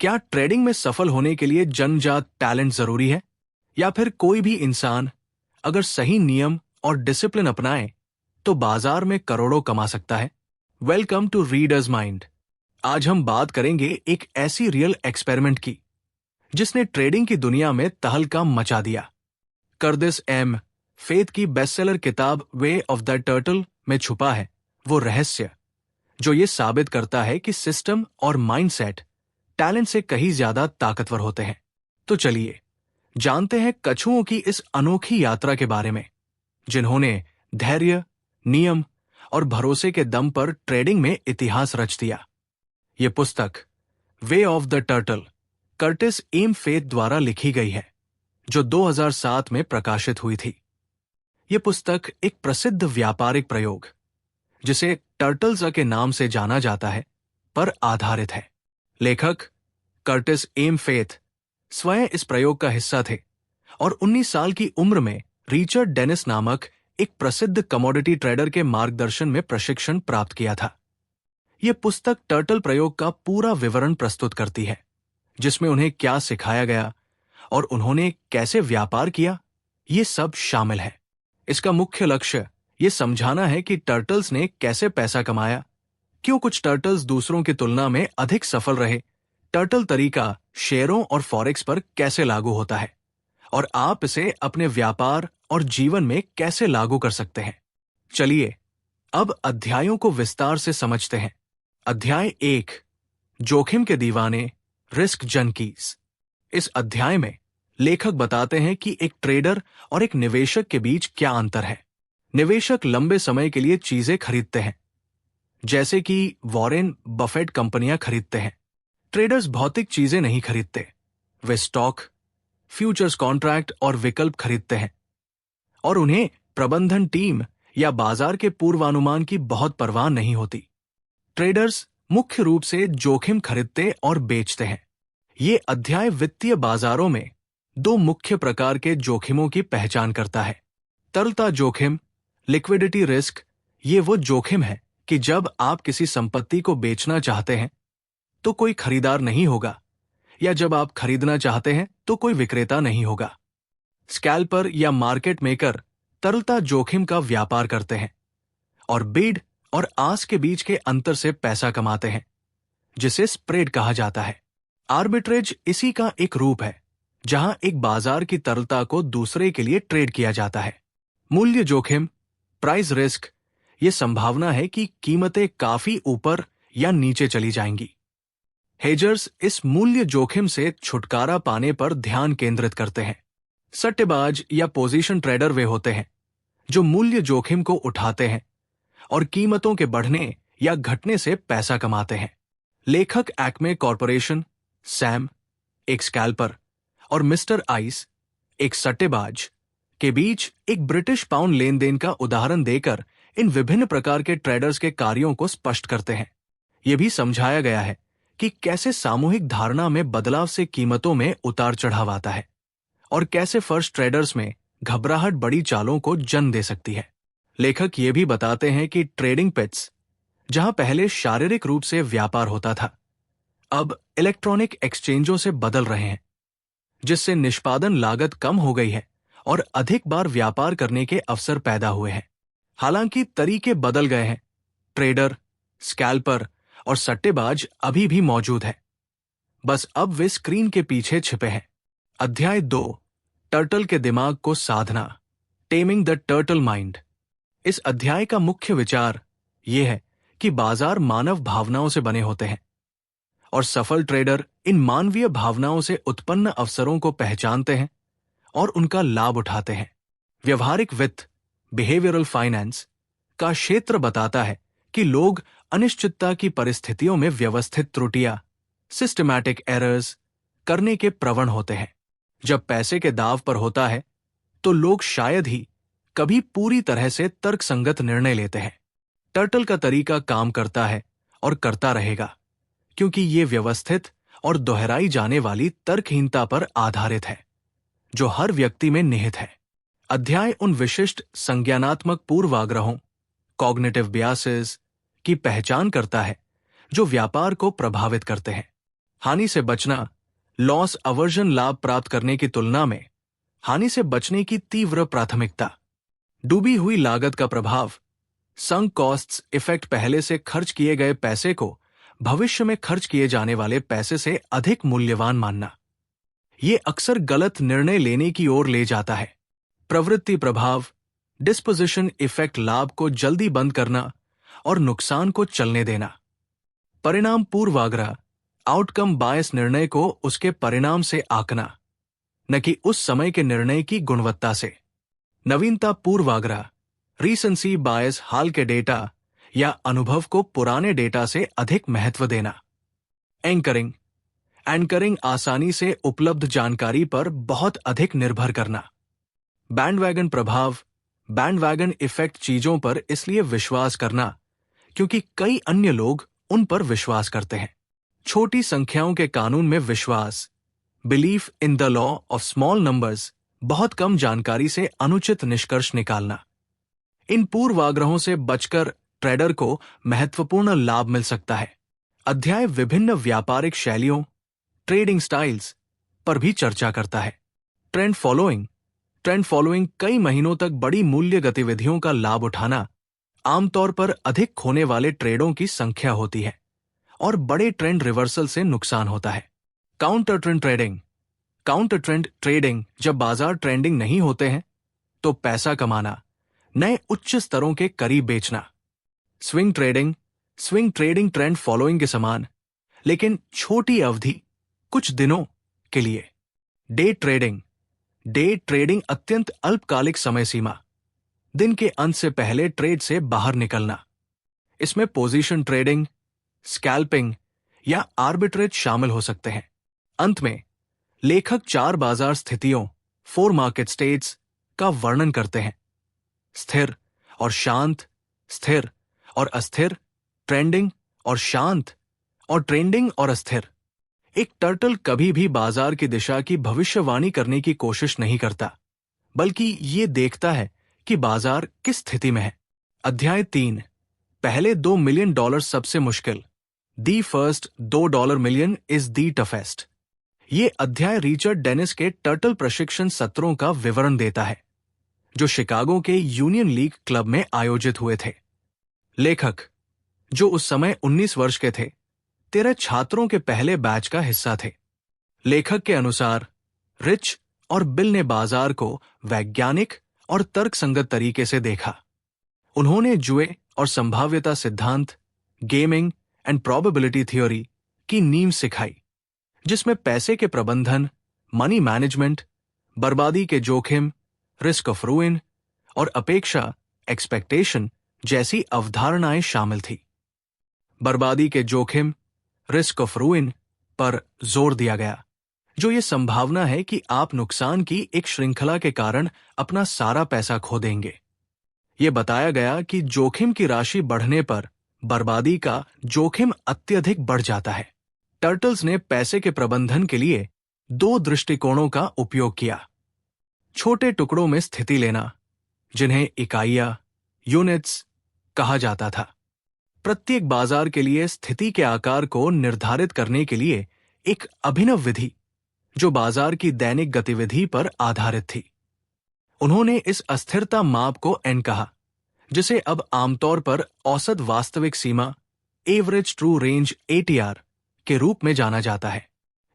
क्या ट्रेडिंग में सफल होने के लिए जन्मजात टैलेंट जरूरी है, या फिर कोई भी इंसान अगर सही नियम और डिसिप्लिन अपनाए तो बाजार में करोड़ों कमा सकता है? Welcome to readers mind. आज हम बात करेंगे एक ऐसी रियल एक्सपेरिमेंट की जिसने ट्रेडिंग की दुनिया में तहलका मचा दिया। कर्टिस एम फेथ की बेस्टसेलर किताब वे ऑफ द टर्टल में छुपा है वो रहस्य जो ये साबित करता है कि सिस्टम और माइंडसेट टैलेंट से कहीं ज्यादा ताकतवर होते हैं। तो चलिए जानते हैं कछुओं की इस अनोखी यात्रा के बारे में, जिन्होंने धैर्य, नियम और भरोसे के दम पर ट्रेडिंग में इतिहास रच दिया। ये पुस्तक way of the turtle Curtis M Faith द्वारा लिखी गई है, जो 2007 में प्रकाशित हुई थी। ये पुस्तक एक प्रसिद्ध व्यापारिक प्रयोग, जिसे टर्टल्स के नाम से जाना जाता है, पर आधारित है। लेखक कर्टिस एम फेथ स्वयं इस प्रयोग का हिस्सा थे और 19 साल की उम्र में रिचर्ड डेनिस नामक एक प्रसिद्ध कमोडिटी ट्रेडर के मार्गदर्शन में प्रशिक्षण प्राप्त किया था। यह पुस्तक टर्टल प्रयोग का पूरा विवरण प्रस्तुत करती है, जिसमें उन्हें क्या सिखाया गया और उन्होंने कैसे व्यापार किया, ये सब शामिल है। इसका मुख्य लक्ष्य ये समझाना है कि टर्टल्स ने कैसे पैसा कमाया, क्यों कुछ टर्टल्स दूसरों की तुलना में अधिक सफल रहे, टर्टल तरीका शेयरों और फॉरेक्स पर कैसे लागू होता है, और आप इसे अपने व्यापार और जीवन में कैसे लागू कर सकते हैं। चलिए अब अध्यायों को विस्तार से समझते हैं। अध्याय 1, जोखिम के दीवाने, रिस्क जंकीज। इस अध्याय में लेखक बताते हैं कि एक ट्रेडर और एक निवेशक के बीच क्या अंतर है। निवेशक लंबे समय के लिए चीजें खरीदते हैं, जैसे कि वॉरेन बफेट कंपनियां खरीदते हैं। ट्रेडर्स भौतिक चीजें नहीं खरीदते, वे स्टॉक, फ्यूचर्स कॉन्ट्रैक्ट और विकल्प खरीदते हैं, और उन्हें प्रबंधन टीम या बाजार के पूर्वानुमान की बहुत परवाह नहीं होती। ट्रेडर्स मुख्य रूप से जोखिम खरीदते और बेचते हैं। ये अध्याय वित्तीय बाजारों में 2 मुख्य प्रकार के जोखिमों की पहचान करता है। तरलता जोखिम, लिक्विडिटी रिस्क, ये वो जोखिम है कि जब आप किसी संपत्ति को बेचना चाहते हैं तो कोई खरीदार नहीं होगा, या जब आप खरीदना चाहते हैं तो कोई विक्रेता नहीं होगा। स्कैल्पर या मार्केट मेकर तरलता जोखिम का व्यापार करते हैं और बिड और आस्क के बीच के अंतर से पैसा कमाते हैं, जिसे स्प्रेड कहा जाता है। आर्बिट्रेज इसी का एक रूप है, जहां एक बाजार की तरलता को दूसरे के लिए ट्रेड किया जाता है। मूल्य जोखिम, प्राइस रिस्क, ये संभावना है कि कीमतें काफी ऊपर या नीचे चली जाएंगी। हेजर्स इस मूल्य जोखिम से छुटकारा पाने पर ध्यान केंद्रित करते हैं। सट्टेबाज या पोजीशन ट्रेडर वे होते हैं जो मूल्य जोखिम को उठाते हैं और कीमतों के बढ़ने या घटने से पैसा कमाते हैं। लेखक एक्मे कॉरपोरेशन, सैम एक स्कैल्पर और मिस्टर आइस एक सट्टेबाज के बीच एक ब्रिटिश पाउंड लेन देन का उदाहरण देकर इन विभिन्न प्रकार के ट्रेडर्स के कार्यों को स्पष्ट करते हैं। यह भी समझाया गया है कि कैसे सामूहिक धारणा में बदलाव से कीमतों में उतार चढ़ाव आता है और कैसे फर्स्ट ट्रेडर्स में घबराहट बड़ी चालों को जन्म दे सकती है। लेखक ये भी बताते हैं कि ट्रेडिंग पिट्स, जहां पहले शारीरिक रूप से व्यापार होता था, अब इलेक्ट्रॉनिक एक्सचेंजों से बदल रहे हैं, जिससे निष्पादन लागत कम हो गई है और अधिक बार व्यापार करने के अवसर पैदा हुए हैं। हालांकि तरीके बदल गए हैं, ट्रेडर, स्कैल्पर और सट्टेबाज अभी भी मौजूद है, बस अब वे स्क्रीन के पीछे छिपे हैं। अध्याय 2, टर्टल के दिमाग को साधना, टेमिंग द टर्टल माइंड। इस अध्याय का मुख्य विचार यह है कि बाजार मानव भावनाओं से बने होते हैं और सफल ट्रेडर इन मानवीय भावनाओं से उत्पन्न अवसरों को पहचानते हैं और उनका लाभ उठाते हैं। व्यवहारिक वित्त, बिहेवियरल फाइनेंस का क्षेत्र बताता है कि लोग अनिश्चितता की परिस्थितियों में व्यवस्थित त्रुटियां, सिस्टमैटिक एरर्स करने के प्रवण होते हैं। जब पैसे के दाव पर होता है तो लोग शायद ही कभी पूरी तरह से तर्कसंगत निर्णय लेते हैं। टर्टल का तरीका काम करता है और करता रहेगा, क्योंकि ये व्यवस्थित और दोहराई जाने वाली तर्कहीनता पर आधारित है, जो हर व्यक्ति में निहित है। अध्याय उन विशिष्ट संज्ञानात्मक पूर्वाग्रहों, कॉग्निटिव बियासेस की पहचान करता है जो व्यापार को प्रभावित करते हैं। हानि से बचना, लॉस अवर्जन लाभ प्राप्त करने की तुलना में हानि से बचने की तीव्र प्राथमिकता। डूबी हुई लागत का प्रभाव, संक कॉस्ट्स इफेक्ट, पहले से खर्च किए गए पैसे को भविष्य में खर्च किए जाने वाले पैसे से अधिक मूल्यवान मानना। ये अक्सर गलत निर्णय लेने की ओर ले जाता है। प्रवृत्ति प्रभाव, डिस्पोजिशन इफेक्ट, लाभ को जल्दी बंद करना और नुकसान को चलने देना। परिणाम पूर्वाग्रह, आउटकम बायस, निर्णय को उसके परिणाम से आंकना, न कि उस समय के निर्णय की गुणवत्ता से। नवीनता पूर्वाग्रह, रीसेंसी बायस, हाल के डेटा या अनुभव को पुराने डेटा से अधिक महत्व देना। एंकरिंग, एंकरिंग, आसानी से उपलब्ध जानकारी पर बहुत अधिक निर्भर करना। बैंडवैगन प्रभाव, बैंडवैगन इफेक्ट, चीजों पर इसलिए विश्वास करना क्योंकि कई अन्य लोग उन पर विश्वास करते हैं। छोटी संख्याओं के कानून में विश्वास, belief in the law of small numbers, बहुत कम जानकारी से अनुचित निष्कर्ष निकालना। इन पूर्वाग्रहों से बचकर ट्रेडर को महत्वपूर्ण लाभ मिल सकता है। अध्याय विभिन्न व्यापारिक शैलियों, ट्रेडिंग स्टाइल्स पर भी चर्चा करता है। ट्रेंड फॉलोइंग, ट्रेंड फॉलोइंग, कई महीनों तक बड़ी मूल्य गतिविधियों का लाभ उठाना आमतौर पर अधिक खोने वाले ट्रेडों की संख्या होती है और बड़े ट्रेंड रिवर्सल से नुकसान होता है। Counter trend trading, counter trend trading, जब बाजार ट्रेंडिंग नहीं होते हैं तो पैसा कमाना, नए उच्च स्तरों के करीब बेचना। Swing trading, swing trading trend following के समान लेकिन छोटी अवधि, कुछ दिनों के लिए। डे ट्रेडिंग, डे ट्रेडिंग, अत्यंत अल्पकालिक समय सीमा, दिन के अंत से पहले ट्रेड से बाहर निकलना। इसमें पोजीशन ट्रेडिंग, स्कैल्पिंग या आर्बिट्रेज शामिल हो सकते हैं। अंत में लेखक 4 बाजार स्थितियों, 4 मार्केट स्टेट्स का वर्णन करते हैं। स्थिर और शांत, स्थिर और अस्थिर, ट्रेंडिंग और शांत, और ट्रेंडिंग और अस्थिर। एक टर्टल कभी भी बाजार की दिशा की भविष्यवाणी करने की कोशिश नहीं करता, बल्कि ये देखता है कि बाजार किस स्थिति में है। अध्याय 3, पहले $2 मिलियन सबसे मुश्किल। The first $2 million is the toughest. ये अध्याय रिचर्ड डेनिस के टर्टल प्रशिक्षण सत्रों का विवरण देता है जो शिकागो के यूनियन लीग क्लब में आयोजित हुए थे। लेखक, जो उस समय 19 वर्ष के थे, 13 छात्रों के पहले बैच का हिस्सा थे। लेखक के अनुसार रिच और बिल ने बाजार को वैज्ञानिक और तर्कसंगत तरीके से देखा। उन्होंने जुए और संभाव्यता सिद्धांत, गेमिंग एंड प्रोबेबिलिटी थ्योरी की नींव सिखाई, जिसमें पैसे के प्रबंधन, मनी मैनेजमेंट, बर्बादी के जोखिम, रिस्क ऑफ रूइन और अपेक्षा, एक्सपेक्टेशन जैसी अवधारणाएं शामिल थी। बर्बादी के जोखिम, रिस्क ऑफ रूइन पर जोर दिया गया, जो ये संभावना है कि आप नुकसान की एक श्रृंखला के कारण अपना सारा पैसा खो देंगे। ये बताया गया कि जोखिम की राशि बढ़ने पर बर्बादी का जोखिम अत्यधिक बढ़ जाता है। टर्टल्स ने पैसे के प्रबंधन के लिए 2 दृष्टिकोणों का उपयोग किया। छोटे टुकड़ों में स्थिति लेना, जिन्हें इकाइयां, यूनिट्स कहा जाता था। प्रत्येक बाजार के लिए स्थिति के आकार को निर्धारित करने के लिए एक अभिनव विधि जो बाजार की दैनिक गतिविधि पर आधारित थी। उन्होंने इस अस्थिरता माप को एन कहा, जिसे अब आमतौर पर औसत वास्तविक सीमा, एवरेज ट्रू रेंज ATR के रूप में जाना जाता है।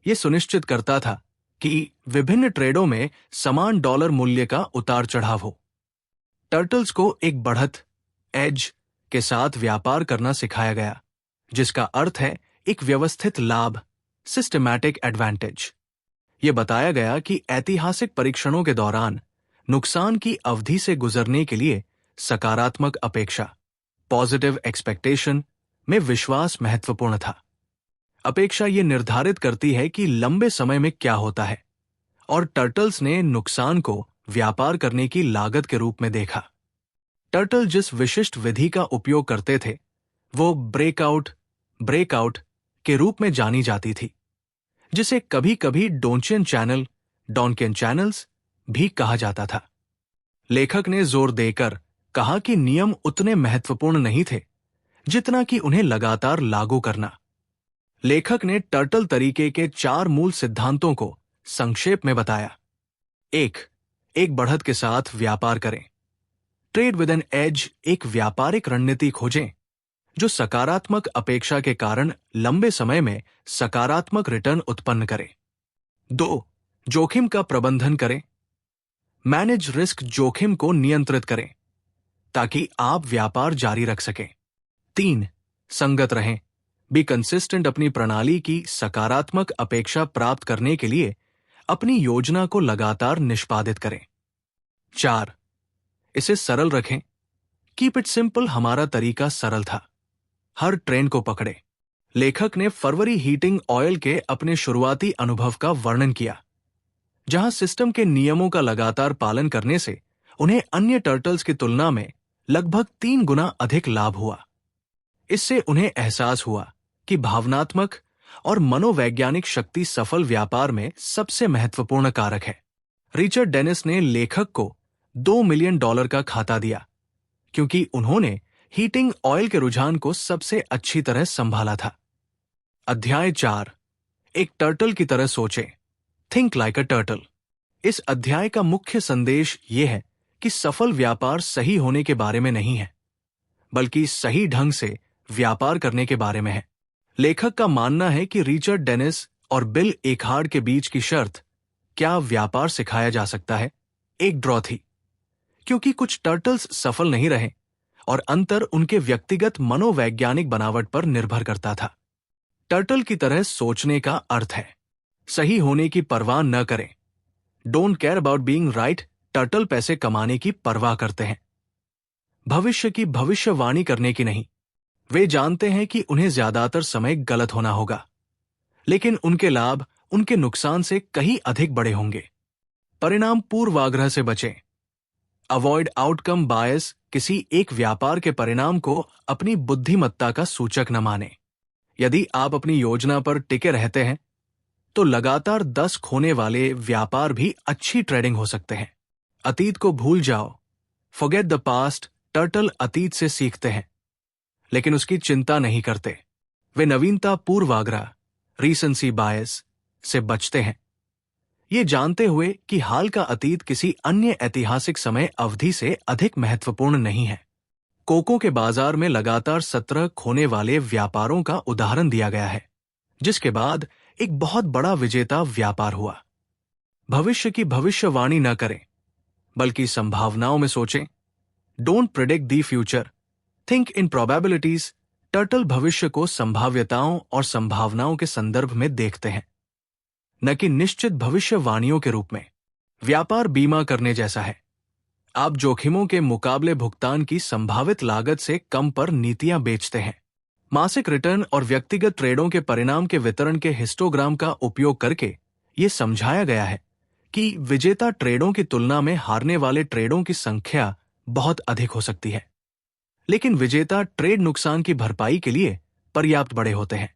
यह सुनिश्चित करता था कि विभिन्न ट्रेडों में समान डॉलर मूल्य का उतार चढ़ाव हो। टर्टल्स को एक बढ़त, एज के साथ व्यापार करना सिखाया गया, जिसका अर्थ है एक व्यवस्थित लाभ, सिस्टमैटिक एडवांटेज। यह बताया गया कि ऐतिहासिक परीक्षणों के दौरान नुकसान की अवधि से गुजरने के लिए सकारात्मक अपेक्षा, पॉजिटिव एक्सपेक्टेशन में विश्वास महत्वपूर्ण था। अपेक्षा ये निर्धारित करती है कि लंबे समय में क्या होता है, और टर्टल्स ने नुकसान को व्यापार करने की लागत के रूप में देखा। टर्टल जिस विशिष्ट विधि का उपयोग करते थे वो ब्रेकआउट के रूप में जानी जाती थी, जिसे कभी कभी डॉनकियन चैनल्स भी कहा जाता था। लेखक ने जोर देकर कहा कि नियम उतने महत्वपूर्ण नहीं थे जितना कि उन्हें लगातार लागू करना। लेखक ने टर्टल तरीके के 4 मूल सिद्धांतों को संक्षेप में बताया। एक बढ़त के साथ व्यापार करें। ट्रेड विद एन एज एक व्यापारिक रणनीति खोजें जो सकारात्मक अपेक्षा के कारण लंबे समय में सकारात्मक रिटर्न उत्पन्न करे। 2. जोखिम का प्रबंधन करें। मैनेज रिस्क, जोखिम को नियंत्रित करें ताकि आप व्यापार जारी रख सकें। 3. संगत रहें। बी कंसिस्टेंट, अपनी प्रणाली की सकारात्मक अपेक्षा प्राप्त करने के लिए अपनी योजना को लगातार निष्पादित करें। 4. इसे सरल रखें। कीप इट सिंपल, हमारा तरीका सरल था। हर ट्रेंड को पकड़े। लेखक ने फरवरी हीटिंग ऑयल के अपने शुरुआती अनुभव का वर्णन किया, जहां सिस्टम के नियमों का लगातार पालन करने से उन्हें अन्य टर्टल्स की तुलना में लगभग 3 गुना अधिक लाभ हुआ। इससे उन्हें एहसास हुआ कि भावनात्मक और मनोवैज्ञानिक शक्ति सफल व्यापार में सबसे महत्वपूर्ण कारक है। रिचर्ड डेनिस ने लेखक को $2 मिलियन का खाता दिया क्योंकि उन्होंने हीटिंग ऑयल के रुझान को सबसे अच्छी तरह संभाला था। अध्याय 4, एक टर्टल की तरह सोचें। थिंक लाइक अ टर्टल। इस अध्याय का मुख्य संदेश यह है कि सफल व्यापार सही होने के बारे में नहीं है, बल्कि सही ढंग से व्यापार करने के बारे में है। लेखक का मानना है कि रिचर्ड डेनिस और बिल एकहार्ड के बीच की शर्त, क्या व्यापार सिखाया जा सकता है, एक ड्रॉ थी, क्योंकि कुछ टर्टल्स सफल नहीं रहे और अंतर उनके व्यक्तिगत मनोवैज्ञानिक बनावट पर निर्भर करता था। टर्टल की तरह सोचने का अर्थ है सही होने की परवाह न करें। Don't care about being right. Turtle पैसे कमाने की परवाह करते हैं, भविष्य की भविष्यवाणी करने की नहीं। वे जानते हैं कि उन्हें ज्यादातर समय गलत होना होगा, लेकिन उनके लाभ उनके नुकसान से कहीं अधिक बड़े होंगे। परिणाम पूर्वाग्रह से बचें। अवॉइड आउटकम बायस। किसी एक व्यापार के परिणाम को अपनी बुद्धिमत्ता का सूचक न माने। यदि आप अपनी योजना पर टिके रहते हैं तो लगातार 10 खोने वाले व्यापार भी अच्छी ट्रेडिंग हो सकते हैं। अतीत को भूल जाओ। Forget the past. टर्टल अतीत से सीखते हैं लेकिन उसकी चिंता नहीं करते। वे नवीनता पूर्वाग्रह, रीसेंसी बायस से बचते हैं, ये जानते हुए कि हाल का अतीत किसी अन्य ऐतिहासिक समय अवधि से अधिक महत्वपूर्ण नहीं है। कोको के बाजार में लगातार 17 खोने वाले व्यापारों का उदाहरण दिया गया है, जिसके बाद एक बहुत बड़ा विजेता व्यापार हुआ। भविष्य की भविष्यवाणी न करें, बल्कि संभावनाओं में सोचें। Don't predict the future, think in probabilities. Turtle भविष्य को संभाव्यताओं और संभावनाओं के संदर्भ में देखते हैं, न कि निश्चित भविष्यवाणियों के रूप में। व्यापार बीमा करने जैसा है। आप जोखिमों के मुकाबले भुगतान की संभावित लागत से कम पर नीतियां बेचते हैं। मासिक रिटर्न और व्यक्तिगत ट्रेडों के परिणाम के वितरण के हिस्टोग्राम का उपयोग करके यह समझाया गया है कि विजेता ट्रेडों की तुलना में हारने वाले ट्रेडों की संख्या बहुत अधिक हो सकती है, लेकिन विजेता ट्रेड नुकसान की भरपाई के लिए पर्याप्त बड़े होते हैं।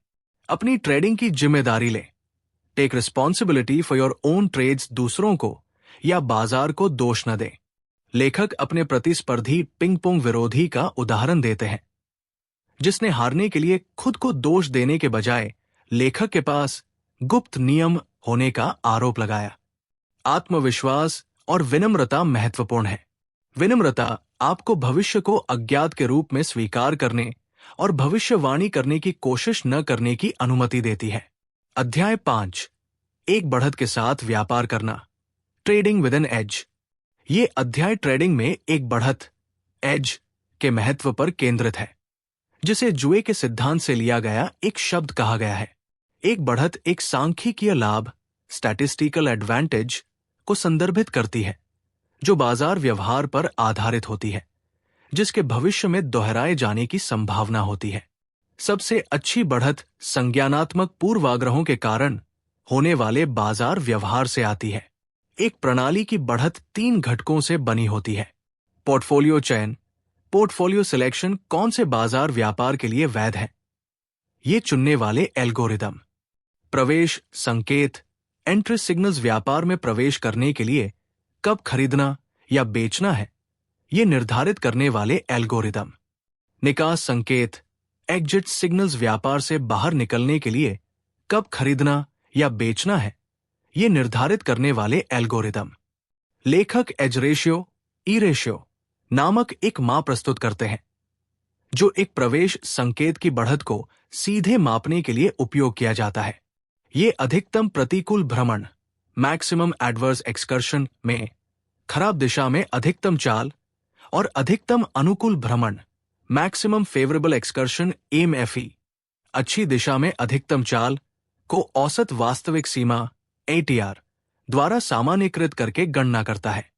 अपनी ट्रेडिंग की जिम्मेदारी लें। Take responsibility for your own trades. दूसरों को या बाजार को दोष न दें। लेखक अपने प्रतिस्पर्धी पिंग पोंग विरोधी का उदाहरण देते हैं, जिसने हारने के लिए खुद को दोष देने के बजाय लेखक के पास गुप्त नियम होने का आरोप लगाया। आत्मविश्वास और विनम्रता महत्वपूर्ण है। विनम्रता आपको भविष्य को अज्ञात के रूप में स्वीकार करने और भविष्यवाणी करने की कोशिश न करने की अनुमति देती है। अध्याय 5, एक बढ़त के साथ व्यापार करना। Trading with an edge. ये अध्याय ट्रेडिंग में एक बढ़त, एज, के महत्व पर केंद्रित है, जिसे जुए के सिद्धांत से लिया गया एक शब्द कहा गया है। एक बढ़त एक सांख्यिकीय लाभ, स्टैटिस्टिकल एडवांटेज, को संदर्भित करती है जो बाजार व्यवहार पर आधारित होती है, जिसके भविष्य में दोहराए जाने की संभावना होती है। सबसे अच्छी बढ़त संज्ञानात्मक पूर्वाग्रहों के कारण होने वाले बाजार व्यवहार से आती है। एक प्रणाली की बढ़त 3 घटकों से बनी होती है। पोर्टफोलियो चयन, पोर्टफोलियो सिलेक्शन, कौन से बाजार व्यापार के लिए वैध है, ये चुनने वाले एल्गोरिदम। प्रवेश संकेत, एंट्री सिग्नल्स, व्यापार में प्रवेश करने के लिए कब खरीदना या बेचना है, ये निर्धारित करने वाले एल्गोरिदम। निकास संकेत, एग्जिट सिग्नल्स व्यापार से बाहर निकलने के लिए कब खरीदना या बेचना है, ये निर्धारित करने वाले एल्गोरिदम। लेखक एज रेशियो, ई रेशियो नामक एक माप प्रस्तुत करते हैं जो एक प्रवेश संकेत की बढ़त को सीधे मापने के लिए उपयोग किया जाता है। ये अधिकतम प्रतिकूल भ्रमण, मैक्सिमम एडवर्स एक्सकर्शन में खराब दिशा में अधिकतम चाल और अधिकतम अनुकूल भ्रमण, मैक्सिमम फेवरेबल एक्सकर्शन एमएफई, अच्छी दिशा में अधिकतम चाल को औसत वास्तविक सीमा एटीआर द्वारा सामान्यीकृत करके गणना करता है।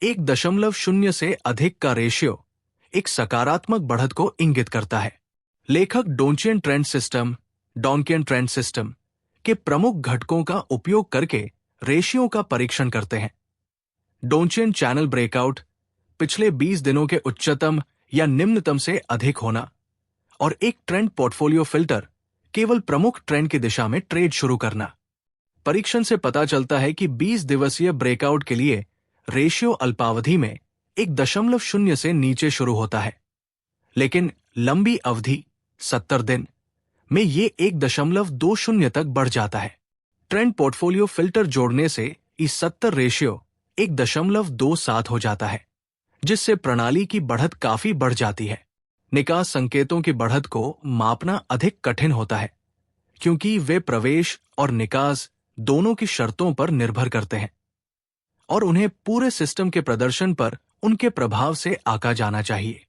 1.0 से अधिक का रेशियो एक सकारात्मक बढ़त को इंगित करता है। लेखक डोंचियन ट्रेंड सिस्टम के प्रमुख घटकों का उपयोग करके रेशियो का परीक्षण करते हैं। डोंचियन चैनल ब्रेकआउट, पिछले 20 दिनों के उच्चतम या निम्नतम से अधिक होना, और एक ट्रेंड पोर्टफोलियो फिल्टर, केवल प्रमुख ट्रेंड की दिशा में ट्रेड शुरू करना। परीक्षण से पता चलता है कि 20 दिवसीय ब्रेकआउट के लिए रेशियो अल्पावधि में 1.0 से नीचे शुरू होता है, लेकिन लंबी अवधि 70 दिन में ये 1.20 तक बढ़ जाता है। ट्रेंड पोर्टफोलियो फिल्टर जोड़ने से इस 70 रेशियो 1.27 हो जाता है, जिससे प्रणाली की बढ़त काफी बढ़ जाती है। निकास संकेतों की बढ़त को मापना अधिक कठिन होता है क्योंकि वे प्रवेश और निकास दोनों की शर्तों पर निर्भर करते हैं और उन्हें पूरे सिस्टम के प्रदर्शन पर उनके प्रभाव से आंका जाना चाहिए।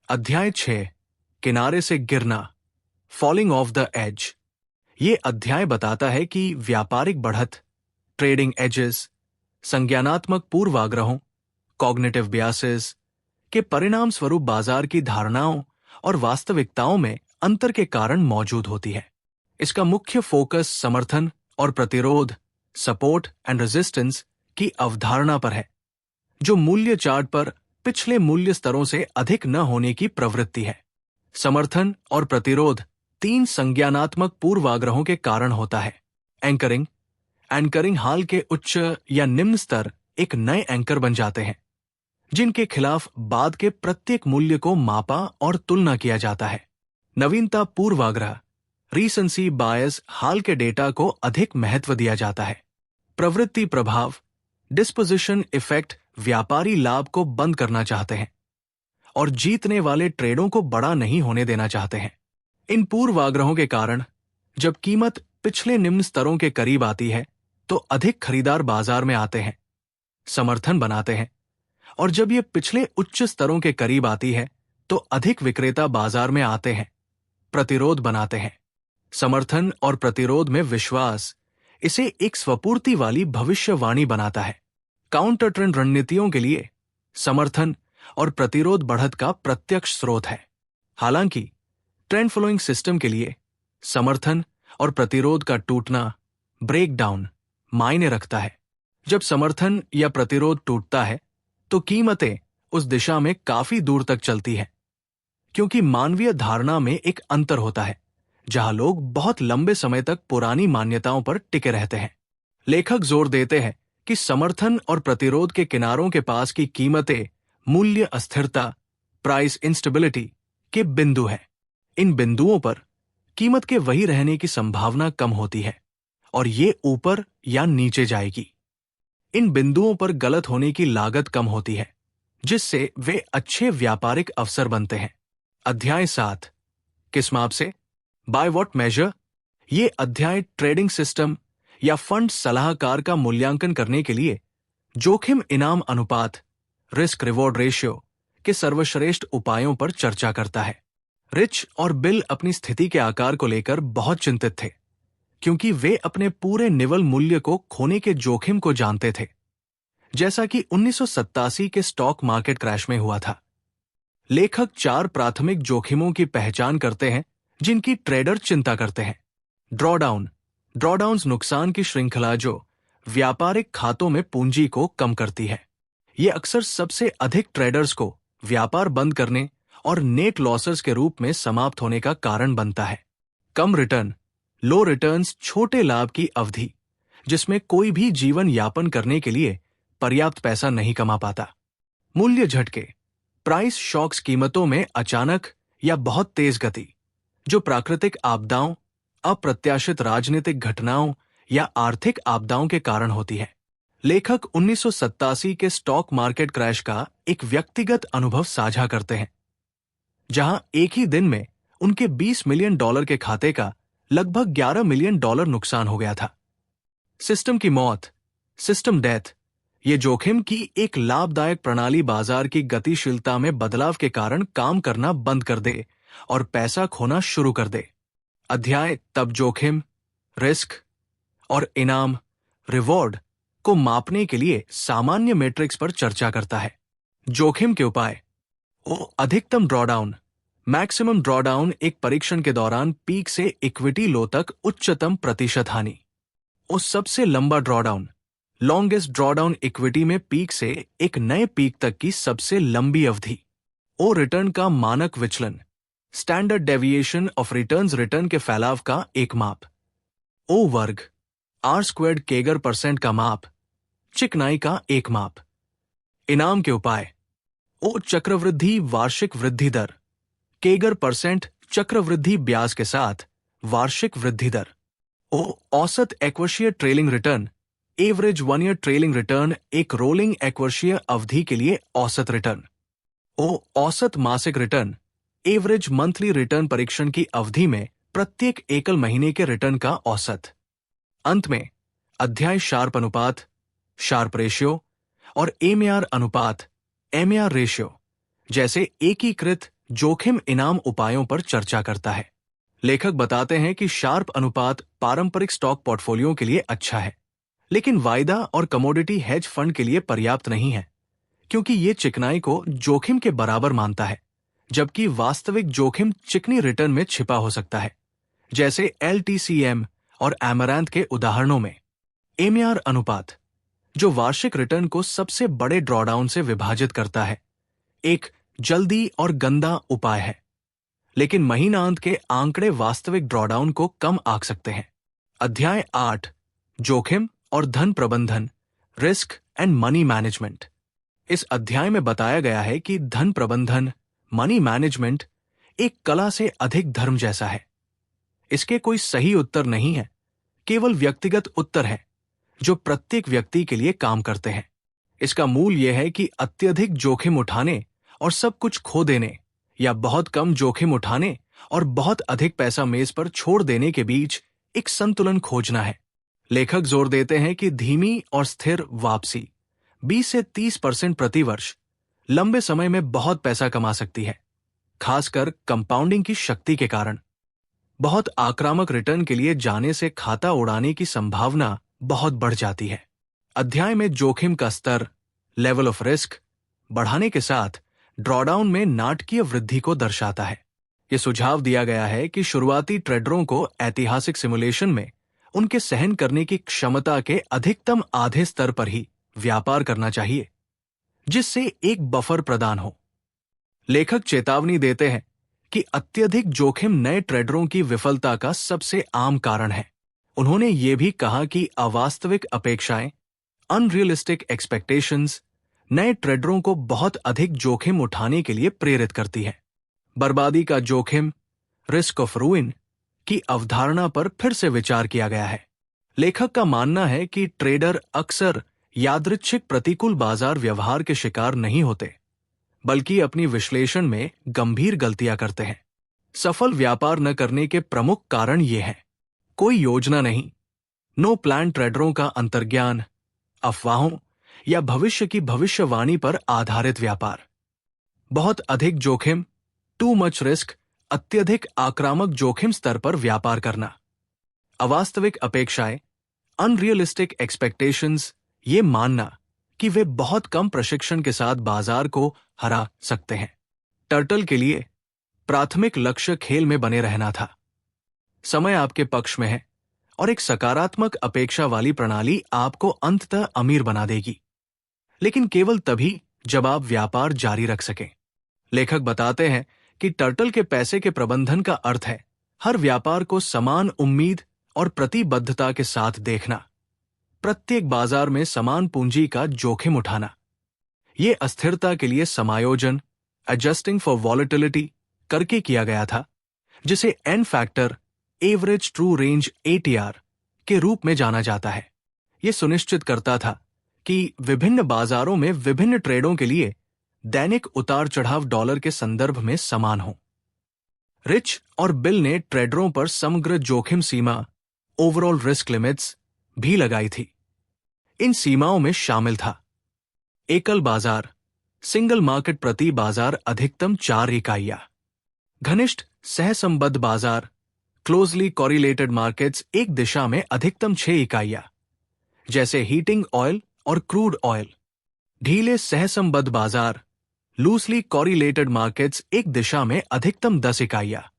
अध्याय 6, किनारे से गिरना, फॉलिंग ऑफ द एज। ये अध्याय बताता है कि व्यापारिक बढ़त, ट्रेडिंग एजेस, संज्ञानात्मक पूर्वाग्रहों, कॉग्निटिव बियासेस के परिणाम स्वरूप बाजार की धारणाओं और वास्तविकताओं में अंतर के कारण मौजूद होती है। इसका मुख्य फोकस समर्थन और प्रतिरोध, सपोर्ट एंड रेजिस्टेंस की अवधारणा पर है, जो मूल्य चार्ट पर पिछले मूल्य स्तरों से अधिक न होने की प्रवृत्ति है। समर्थन और प्रतिरोध 3 संज्ञानात्मक पूर्वाग्रहों के कारण होता है। एंकरिंग हाल के उच्च या निम्न स्तर एक नए एंकर बन जाते हैं, जिनके खिलाफ बाद के प्रत्येक मूल्य को मापा और तुलना किया जाता है। नवीनता पूर्वाग्रह, रीसेंसी बायस, हाल के डेटा को अधिक महत्व दिया जाता है। प्रवृत्ति प्रभाव, डिस्पोजिशन इफेक्ट, व्यापारी लाभ को बंद करना चाहते हैं और जीतने वाले ट्रेडों को बड़ा नहीं होने देना चाहते हैं। इन पूर्वाग्रहों के कारण जब कीमत पिछले निम्न स्तरों के करीब आती है तो अधिक खरीदार बाजार में आते हैं, समर्थन बनाते हैं, और जब ये पिछले उच्च स्तरों के करीब आती है तो अधिक विक्रेता बाजार में आते हैं, प्रतिरोध बनाते हैं। समर्थन और प्रतिरोध में विश्वास इसे एक स्वपूर्ति वाली भविष्यवाणी बनाता है। काउंटर ट्रेंड रणनीतियों के लिए समर्थन और प्रतिरोध बढ़त का प्रत्यक्ष स्रोत है। हालांकि ट्रेंड फॉलोइंग सिस्टम के लिए समर्थन और प्रतिरोध का टूटना, ब्रेकडाउन, मायने रखता है। जब समर्थन या प्रतिरोध टूटता है तो कीमतें उस दिशा में काफी दूर तक चलती हैं, क्योंकि मानवीय धारणा में एक अंतर होता है जहां लोग बहुत लंबे समय तक पुरानी मान्यताओं पर टिके रहते हैं। लेखक जोर देते हैं कि समर्थन और प्रतिरोध के किनारों के पास की कीमतें मूल्य अस्थिरता, प्राइस इंस्टेबिलिटी के बिंदु हैं। इन बिंदुओं पर कीमत के वही रहने की संभावना कम होती है और ये ऊपर या नीचे जाएगी। इन बिंदुओं पर गलत होने की लागत कम होती है, जिससे वे अच्छे व्यापारिक अवसर बनते हैं। अध्याय 7, किस माप से, बाय व्हाट मेजर। ये अध्याय ट्रेडिंग सिस्टम या फंड सलाहकार का मूल्यांकन करने के लिए जोखिम इनाम अनुपात, रिस्क रिवॉर्ड रेशियो के सर्वश्रेष्ठ उपायों पर चर्चा करता है। रिच और बिल अपनी स्थिति के आकार को लेकर बहुत चिंतित थे, क्योंकि वे अपने पूरे निवल मूल्य को खोने के जोखिम को जानते थे, जैसा कि 1987 के स्टॉक मार्केट क्रैश में हुआ था। लेखक 4 प्राथमिक जोखिमों की पहचान करते हैं जिनकी ट्रेडर चिंता करते हैं। ड्रॉडाउन्स नुकसान की श्रृंखला जो व्यापारिक खातों में पूंजी को कम करती है। ये अक्सर सबसे अधिक ट्रेडर्स को व्यापार बंद करने और नेट लॉसेस के रूप में समाप्त होने का कारण बनता है। कम रिटर्न, लो रिटर्न्स, छोटे लाभ की अवधि जिसमें कोई भी जीवन यापन करने के लिए पर्याप्त पैसा नहीं कमा पाता। मूल्य झटके, प्राइस शॉक्स, कीमतों में अचानक या बहुत तेज गति, जो प्राकृतिक आपदाओं, अप्रत्याशित राजनीतिक घटनाओं या आर्थिक आपदाओं के कारण होती है। लेखक 1987 के स्टॉक मार्केट क्रैश का एक व्यक्तिगत अनुभव साझा करते हैं, जहां एक ही दिन में उनके $20 मिलियन के खाते का लगभग $11 मिलियन नुकसान हो गया था। सिस्टम की मौत, सिस्टम डेथ, ये जोखिम की एक लाभदायक प्रणाली बाजार की गतिशीलता में बदलाव के कारण काम करना बंद कर दे और पैसा खोना शुरू कर दे। अध्याय तब जोखिम, रिस्क और इनाम, रिवॉर्ड को मापने के लिए सामान्य मैट्रिक्स पर चर्चा करता है। जोखिम के उपाय। अधिकतम ड्रॉडाउन, मैक्सिमम ड्रॉडाउन एक परीक्षण के दौरान पीक से इक्विटी लो तक उच्चतम प्रतिशत हानि। सबसे लंबा ड्रॉडाउन, लॉन्गेस्ट ड्रॉडाउन इक्विटी में पीक से एक नए पीक तक की सबसे लंबी अवधि। रिटर्न का मानक विचलन, standard deviation of returns, return के फैलाव का एक माप। वर्ग, R² केगर परसेंट का माप, चिकनाई का एक माप। इनाम के उपाय। चक्रवृद्धि वार्षिक वृद्धि दर, केगर परसेंट चक्रवृद्धि ब्याज के साथ वार्षिक वृद्धि दर। औसत एकवर्षीय trailing return, average 1 year trailing return, एक रोलिंग एकवर्षीय अवधि के लिए औसत रिटर्न। औसत मासिक रिटर्न, एवरेज मंथली रिटर्न परीक्षण की अवधि में प्रत्येक एकल महीने के रिटर्न का औसत। अंत में अध्याय शार्प अनुपात, शार्प रेशियो और एमएआर अनुपात, एमएआर रेशियो जैसे एकीकृत जोखिम इनाम उपायों पर चर्चा करता है। लेखक बताते हैं कि शार्प अनुपात पारंपरिक स्टॉक पोर्टफोलियो के लिए अच्छा है, लेकिन वायदा और कमोडिटी हेज फंड के लिए पर्याप्त नहीं है, क्योंकि ये चिकनाई को जोखिम के बराबर मानता है, जबकि वास्तविक जोखिम चिकनी रिटर्न में छिपा हो सकता है, जैसे LTCM और एमरैंथ के उदाहरणों में। एमएआर अनुपात, जो वार्षिक रिटर्न को सबसे बड़े ड्रॉडाउन से विभाजित करता है, एक जल्दी और गंदा उपाय है, लेकिन महीनांत के आंकड़े वास्तविक ड्रॉडाउन को कम आंक सकते हैं। अध्याय 8, जोखिम और धन प्रबंधन, रिस्क एंड मनी मैनेजमेंट। इस अध्याय में बताया गया है कि धन प्रबंधन, मनी मैनेजमेंट एक कला से अधिक धर्म जैसा है। इसके कोई सही उत्तर नहीं है, केवल व्यक्तिगत उत्तर है जो प्रत्येक व्यक्ति के लिए काम करते हैं। इसका मूल यह है कि अत्यधिक जोखिम उठाने और सब कुछ खो देने, या बहुत कम जोखिम उठाने और बहुत अधिक पैसा मेज पर छोड़ देने के बीच एक संतुलन खोजना है। लेखक जोर देते हैं कि धीमी और स्थिर वापसी 20 से 30% प्रतिवर्ष लंबे समय में बहुत पैसा कमा सकती है, खासकर कंपाउंडिंग की शक्ति के कारण। बहुत आक्रामक रिटर्न के लिए जाने से खाता उड़ाने की संभावना बहुत बढ़ जाती है। अध्याय में जोखिम का स्तर, लेवल ऑफ रिस्क बढ़ाने के साथ ड्रॉडाउन में नाटकीय वृद्धि को दर्शाता है। यह सुझाव दिया गया है कि शुरुआती ट्रेडरों को ऐतिहासिक सिमुलेशन में उनके सहन करने की क्षमता के अधिकतम आधे स्तर पर ही व्यापार करना चाहिए, जिससे एक बफर प्रदान हो। लेखक चेतावनी देते हैं कि अत्यधिक जोखिम नए ट्रेडरों की विफलता का सबसे आम कारण है। उन्होंने ये भी कहा कि अवास्तविक अपेक्षाएं, अनरियलिस्टिक एक्सपेक्टेशंस, नए ट्रेडरों को बहुत अधिक जोखिम उठाने के लिए प्रेरित करती है। बर्बादी का जोखिम, रिस्क ऑफ रूइन की अवधारणा पर फिर से विचार किया गया है। लेखक का मानना है कि ट्रेडर अक्सर यादृच्छिक प्रतिकूल बाजार व्यवहार के शिकार नहीं होते, बल्कि अपनी विश्लेषण में गंभीर गलतियां करते हैं। सफल व्यापार न करने के प्रमुख कारण ये हैं: कोई योजना नहीं, नो प्लान, ट्रेडरों का अंतर्ज्ञान, अफवाहों या भविष्य की भविष्यवाणी पर आधारित व्यापार, बहुत अधिक जोखिम, टू मच रिस्क, अत्यधिक आक्रामक जोखिम स्तर पर व्यापार करना, अवास्तविक अपेक्षाएं, अनरियलिस्टिक एक्सपेक्टेशंस, ये मानना कि वे बहुत कम प्रशिक्षण के साथ बाजार को हरा सकते हैं। टर्टल के लिए प्राथमिक लक्ष्य खेल में बने रहना था। समय आपके पक्ष में है और एक सकारात्मक अपेक्षा वाली प्रणाली आपको अंततः अमीर बना देगी, लेकिन केवल तभी जब आप व्यापार जारी रख सकें। लेखक बताते हैं कि टर्टल के पैसे के प्रबंधन का अर्थ है हर व्यापार को समान उम्मीद और प्रतिबद्धता के साथ देखना, प्रत्येक बाजार में समान पूंजी का जोखिम उठाना। ये अस्थिरता के लिए समायोजन, एडजस्टिंग फॉर वॉलेटिलिटी करके किया गया था, जिसे an factor average true range ATR के रूप में जाना जाता है। यह सुनिश्चित करता था कि विभिन्न बाजारों में विभिन्न ट्रेडों के लिए दैनिक उतार चढ़ाव डॉलर के संदर्भ में समान हो। रिच और बिल ने ट्रेडरों पर समग्र जोखिम सीमा ओवरऑल रिस्क लिमिट्स भी लगाई थी। इन सीमाओं में शामिल था एकल बाजार सिंगल मार्केट प्रति बाजार अधिकतम 4 इकाइयां, घनिष्ठ सहसंबद्ध बाजार क्लोजली कॉरिलेटेड मार्केट्स एक दिशा में अधिकतम 6 इकाइयां जैसे हीटिंग ऑयल और क्रूड ऑयल, ढीले सहसंबद्ध बाजार लूसली कॉरिलेटेड मार्केट्स एक दिशा में अधिकतम 10 इकाइयां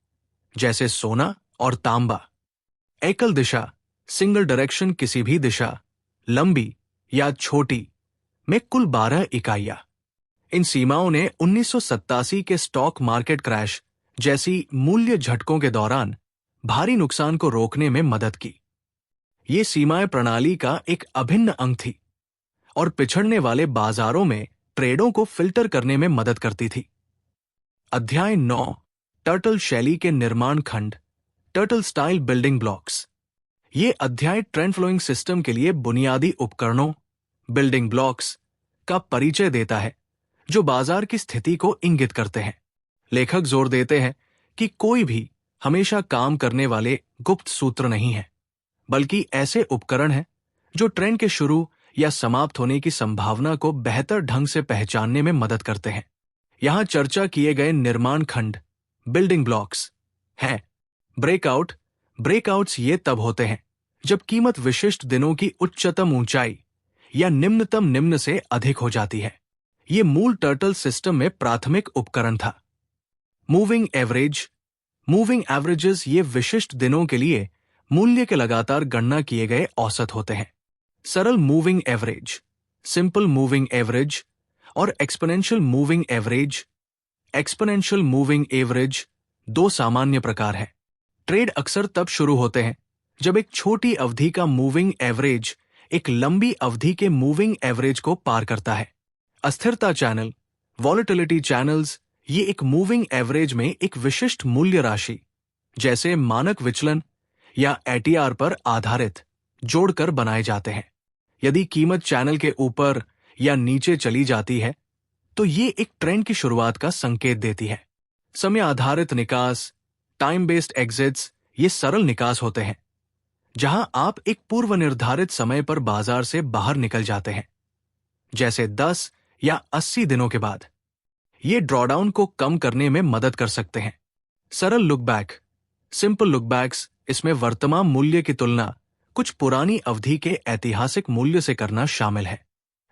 जैसे सोना और तांबा, एकल दिशा सिंगल डायरेक्शन किसी भी दिशा लंबी या छोटी में कुल 12 इकाइयां। इन सीमाओं ने 1987 के स्टॉक मार्केट क्रैश जैसी मूल्य झटकों के दौरान भारी नुकसान को रोकने में मदद की। ये सीमाएं प्रणाली का एक अभिन्न अंग थी और पिछड़ने वाले बाजारों में ट्रेडों को फिल्टर करने में मदद करती थी। अध्याय 9 टर्टल शैली के निर्माण खंड टर्टल स्टाइल बिल्डिंग ब्लॉक्स। ये अध्याय ट्रेंड फ्लोइंग सिस्टम के लिए बुनियादी उपकरणों बिल्डिंग ब्लॉक्स का परिचय देता है जो बाजार की स्थिति को इंगित करते हैं। लेखक जोर देते हैं कि कोई भी हमेशा काम करने वाले गुप्त सूत्र नहीं है, बल्कि ऐसे उपकरण हैं जो ट्रेंड के शुरू या समाप्त होने की संभावना को बेहतर ढंग से पहचानने में मदद करते हैं। यहां चर्चा किए गए निर्माण खंड बिल्डिंग ब्लॉक्स हैं। ब्रेकआउट्स ये तब होते हैं जब कीमत विशिष्ट दिनों की उच्चतम ऊंचाई या निम्नतम निम्न से अधिक हो जाती है। ये मूल टर्टल सिस्टम में प्राथमिक उपकरण था। मूविंग एवरेजेस ये विशिष्ट दिनों के लिए मूल्य के लगातार गणना किए गए औसत होते हैं। सरल moving average, simple moving average और exponential moving average. Exponential moving average 2 सामान्य प्रकार हैं। ट्रेड अक्सर तब शुरू होते हैं जब एक छोटी अवधि का मूविंग एवरेज एक लंबी अवधि के मूविंग एवरेज को पार करता है। अस्थिरता चैनल, वॉलेटिलिटी चैनल्स ये एक मूविंग एवरेज में एक विशिष्ट मूल्य राशि जैसे मानक विचलन या ATR पर आधारित जोड़कर बनाए जाते हैं। यदि कीमत चैनल के ऊपर या नीचे चली जाती है तो ये एक ट्रेंड की शुरुआत का संकेत देती है। समय आधारित निकास, टाइम बेस्ड एग्जिट्स ये सरल निकास होते हैं जहां आप एक पूर्व निर्धारित समय पर बाजार से बाहर निकल जाते हैं, जैसे 10 या 80 दिनों के बाद। ये ड्रॉडाउन को कम करने में मदद कर सकते हैं। सरल लुकबैक, सिंपल लुकबैक्स इसमें वर्तमान मूल्य की तुलना कुछ पुरानी अवधि के ऐतिहासिक मूल्य से करना शामिल है,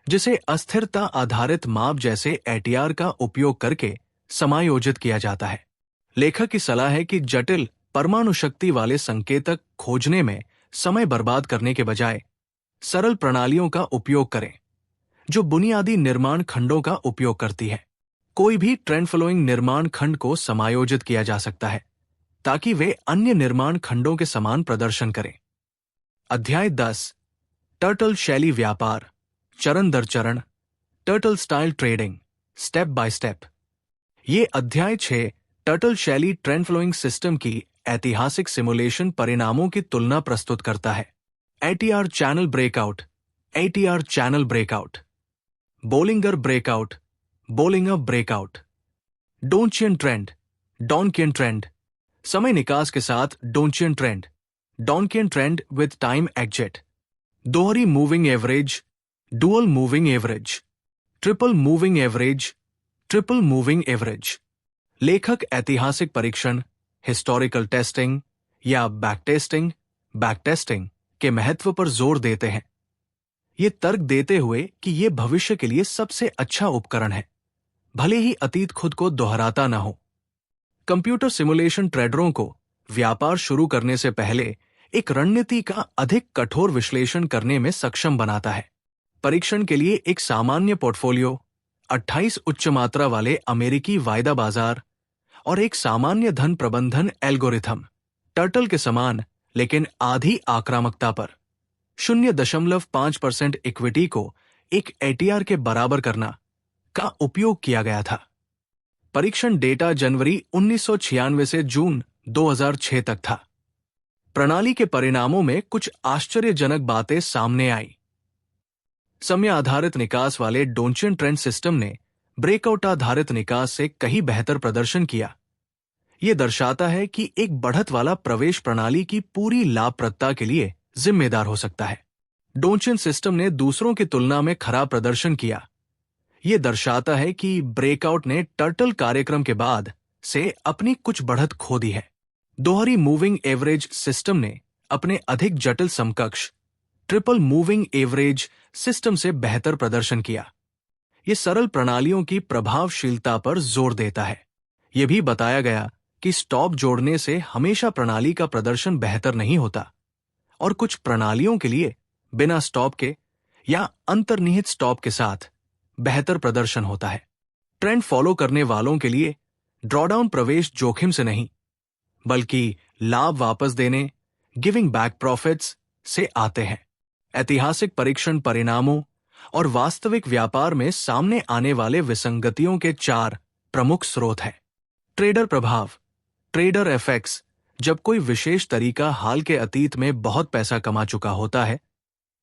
जिसे अस्थिरता आधारित माप जैसे ATR का उपयोग करके समायोजित किया जाता है। लेखक की सलाह है कि जटिल परमाणु शक्ति वाले संकेतक खोजने में समय बर्बाद करने के बजाय सरल प्रणालियों का उपयोग करें जो बुनियादी निर्माण खंडों का उपयोग करती है। कोई भी ट्रेंड फॉलोइंग निर्माण खंड को समायोजित किया जा सकता है ताकि वे अन्य निर्माण खंडों के समान प्रदर्शन करें। अध्याय 10 टर्टल शैली व्यापार चरण दर चरण turtle style trading step by step. ये अध्याय 6 टर्टल शैली ट्रेंड फ्लोइंग सिस्टम की ऐतिहासिक सिमुलेशन परिणामों की तुलना प्रस्तुत करता है। ATR channel breakout, ATR channel breakout, Bollinger breakout, Bollinger breakout, Donchian trend, Donchian trend, समय निकास के साथ Donchian trend, Donchian trend with time exit, दोहरी moving average, dual moving average, triple moving average, triple moving average. लेखक ऐतिहासिक परीक्षण, historical testing या backtesting के महत्व पर जोर देते हैं, ये तर्क देते हुए कि ये भविष्य के लिए सबसे अच्छा उपकरण है, भले ही अतीत खुद को दोहराता न हो। कंप्यूटर सिमुलेशन ट्रेडरों को व्यापार शुरू करने से पहले एक रणनीति का अधिक कठोर विश्लेषण करने में सक्षम बनाता है। परीक्षण के लिए एक सामान्य पोर्टफोलियो, 28 उच्च मात्रा वाले अमेरिकी वायदा बाजार और एक सामान्य धन प्रबंधन एल्गोरिथम, टर्टल के समान लेकिन आधी आक्रामकता पर 0.5% इक्विटी को एक ATR के बराबर करना का उपयोग किया गया था। परीक्षण डेटा जनवरी 1996 से जून 2006 तक था। प्रणाली के परिणामों में कुछ आश्चर्यजनक बातें सामने आई। समय आधारित निकास वाले डोंचियन ट्रेंड सिस्टम ने ब्रेकआउट आधारित निकास से कहीं बेहतर प्रदर्शन किया। यह दर्शाता है कि एक बढ़त वाला प्रवेश प्रणाली की पूरी लाभप्रदता के लिए जिम्मेदार हो सकता है। डोंचियन सिस्टम ने दूसरों की तुलना में खराब प्रदर्शन किया। यह दर्शाता है कि ब्रेकआउट ने टर्टल कार्यक्रम के बाद से अपनी कुछ बढ़त खो दी है। दोहरी मूविंग एवरेज सिस्टम ने अपने अधिक जटिल समकक्ष ट्रिपल मूविंग एवरेज सिस्टम से बेहतर प्रदर्शन किया। यह सरल प्रणालियों की प्रभावशीलता पर जोर देता है। यह भी बताया गया कि स्टॉप जोड़ने से हमेशा प्रणाली का प्रदर्शन बेहतर नहीं होता और कुछ प्रणालियों के लिए बिना स्टॉप के या अंतर्निहित स्टॉप के साथ बेहतर प्रदर्शन होता है। ट्रेंड फॉलो करने वालों के लिए ड्रॉडाउन प्रवेश जोखिम से नहीं, बल्कि लाभ वापस देने गिविंग बैक प्रॉफिट्स से आते हैं। ऐतिहासिक परीक्षण परिणामों और वास्तविक व्यापार में सामने आने वाले विसंगतियों के 4 प्रमुख स्रोत हैं। ट्रेडर प्रभाव, ट्रेडर एफेक्ट्स। जब कोई विशेष तरीका हाल के अतीत में बहुत पैसा कमा चुका होता है,